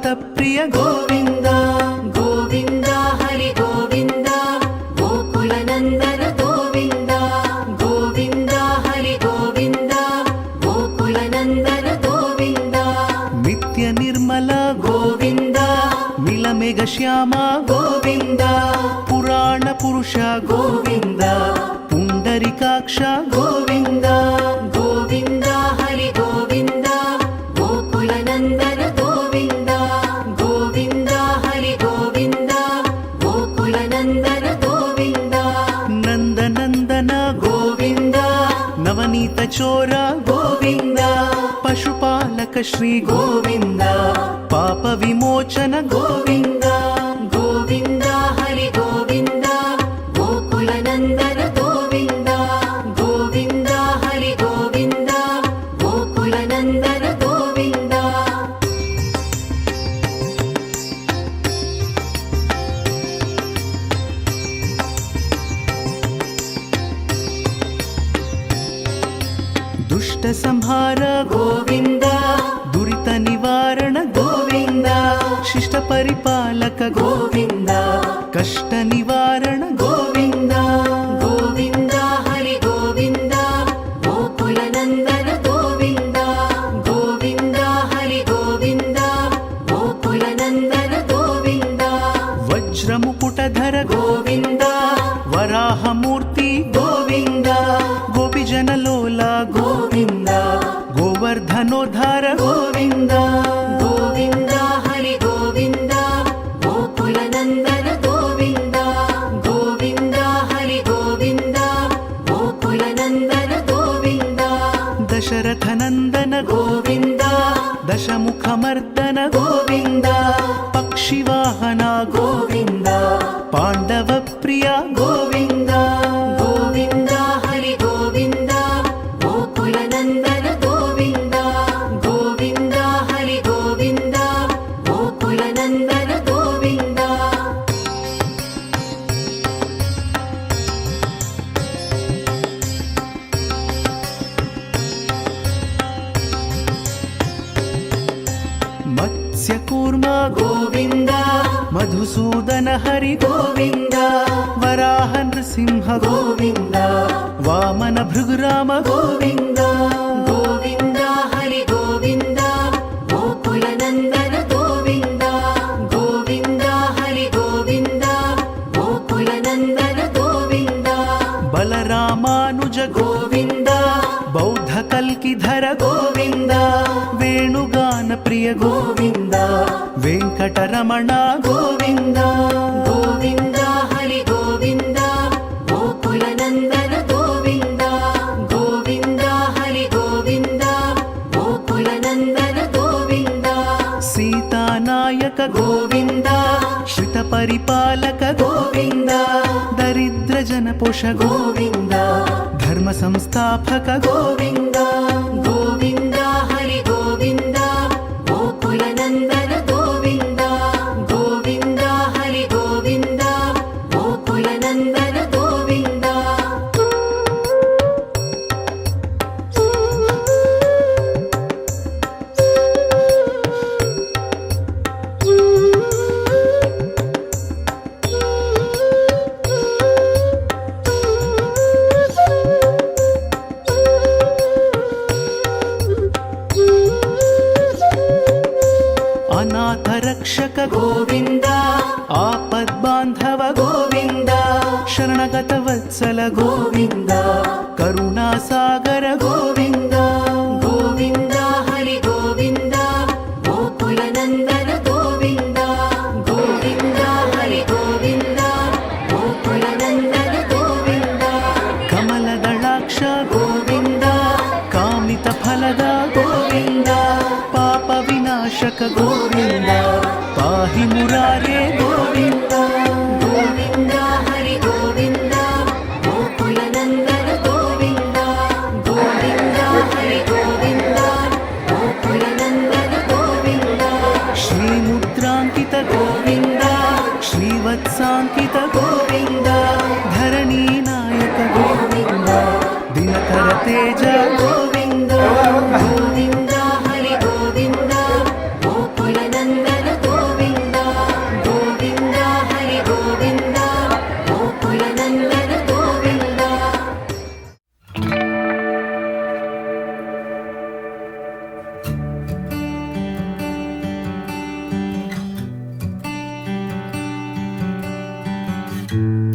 भक्त प्रिय गोविंद गोविंद हरि गोविंद गोकुल नंदन गोविंद गोविंद हरि गोविंद गोकुल नंदन गोविंद नित्य निर्मल गोविंद नीलमेघ श्याम गोविंद पुराण पुरुष गोविंद पुंडरीकाक्ष गोविंद गोविंद हरि गोविंद गोकुल नंदन गोविंद गोविंद हरि गोविंद गोकुल नंदन गोविंद नंद नंदन गोविंद नवनीत चोर गोविंद पशुपालक श्री गोविंद पाप विमोचन गोविंद गोविंद हरि गोविंद गोकुल नंदन गोविंद गोविंद हरि गोविंद गोकुल नंदन गोविंद दुष्ट संहार गोविंद दुरित निवारण गोविंद शिष्ट परिपालक गोविंद कष्ट निवारण गोविंद गोविंद हरि गोविंद गोकुल नंदन गोविंद गोविंद हरि गोविंद गोकुल नंदन गोविंद वज्र मुकुटधर गोविंद वराह मूर्ति गोविंद गोपीजन लोला गोविंद गोवर्धनोद्धार गोविंद गोविंद हरि गोविंद गोकुल नंदन गोविंद गोविंद हरि गोविंद गोकुल नंदन गोविंद दशरथ नंदन गोविंद दशमुखमर्दन गोविंद पक्षिवाहना गोविंद पांडव प्रिया गोविंद गोविंद हरि गोविंद गोकुल नंदन गोविंद गोविंद हरि गोविंद गोकुल नंदन गोविंद मत्स्यकूर्म गोविंद मधुसूदन हरि गोविंद वराह नृसिंह गोविंद वामन भृगुराम गोविंद गोविंद हरि गोविंद गोकुल नंदन गोविंद गोविंद हरि गोविंद गोकुल नंदन गोविंद बलरामानुज गोविंद बौद्ध कल्किधर गोविंद वेणुगान प्रिय गोविंद वेंकटरमण गोविंद गोविंद हरि गोविंद गोकुल नंदन गोविंद गोविंद हरि गोविंद गोकुल नंदन गोविंद सीतानायक गोविंद श्रित परिपालक गोविंद दरिद्र जन पोष गोविंद धर्म संस्थापक गोविंद गोविंद हरि गोविंद गोकुल नंदन गोविंद गोविंद हरि गोविंद गोकुल नंदन गोविंद अनाथ रक्षक गोविंद आपद बांधव गोविंद शरणगत वत्सल गोविंद करुणा सागर गोविंद गोविंद हरि गोविंद गोकुल नंदन गोविंद गोविंद हरि गोविंद गोकुल नंदन गोविंद कमल दलाक्ष गोविंद कामित फलद गोविंद पाप विनाशक गोविंद पाहि मुरारे गोविंद गोविंद हरि गोविंद गोकुल नंदन गोविंद गोविंद हरि गोविंद गोकुल नंदन गोविंद श्रीमुद्रांकित गोविंद श्रीवत्सांकित गोविंद धरणी नायक गोविंद दिनकर तेज गोविंद गोविंद हरि गोविंद गोकुल नंदन ಗೋವಿಂದ